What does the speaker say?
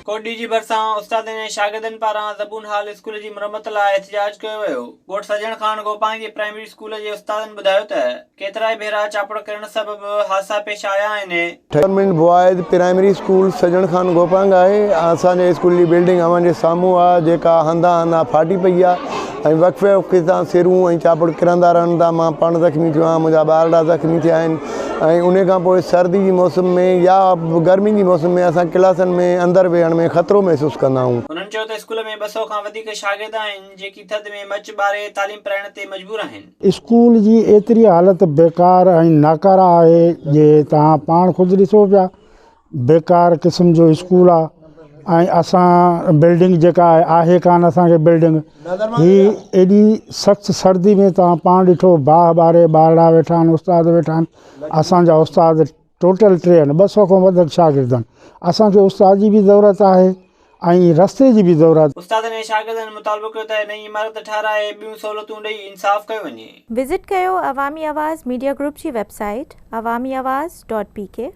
कोट DG भरिसां उस्तादनि ऐं शागिर्दनि पारां ज़बून हाल स्कूल जी मुरमत लाइ एहतिजाज कयो वियो। ॻोठ सजण खान गोपांगी प्राइमरी स्कूल जे उस्तादनि ॿुधायो त केतिराई भेरा चापड़ करण सबबि हादसा पेश आया आहिनि। Government boys primary school Sajan Khan Gopang आहे। असांजे स्कूल जी बिल्डिंग अव्हां जे साम्हूं आहे, जेका हंधा हंधा फाटी पई आहे ऐं वक़्फ़े वक़्फ़े सां सिरूं ऐं चापड़ किरंदा रहनि था। मां पाण ज़ख़्मी थियो आहियां, मुंहिंजा ॿारड़ा ज़ख़्मी थिया आहिनि ऐं उन खां पोइ सर्दी जी मौसम में या गर्मी जी मौसम में असां क्लासनि में अंदरि वेहण में ख़तरो महसूसु कंदा आहियूं। उन्हनि चयो त स्कूल में 200 खां वधीक शागिर्द आहिनि जेकी थधि में मच ॿारे तालीम पढ़ाइण ते मजबूर आहिनि। स्कूल जी एतिरी हालत बेकार ऐं नाकारा आहे जे तव्हां पाण ख़ुदि ॾिसो पिया, बेकार क़िस्म जो स्कूल आहे। ऐं असां बिल्डिंग जेका आहे कान असांखे बिल्डिंग ही एॾी सख़्तु सर्दी में तव्हां पाण ॾिठो, बाह ॿारे ॿारड़ा वेठा आहिनि, उस्ताद वेठा आहिनि। असांजा उस्ताद टोटल 3 आहिनि, 200 खां वधीक शागिर्द आहिनि। असांखे उस्ताद जी बि ज़रूरत आहे ऐं रस्ते जी बि ज़रूरत। उस्तादनि ऐं शागिर्दनि मुतालबो कयो त नई इमारत ठाराए ॿियूं सहूलियतूं ॾेई इंसाफ़ कयो वञे। विज़िट कयो अवामी आवाज़ मीडिया ग्रुप जी वेबसाइट awamiawaz.pk।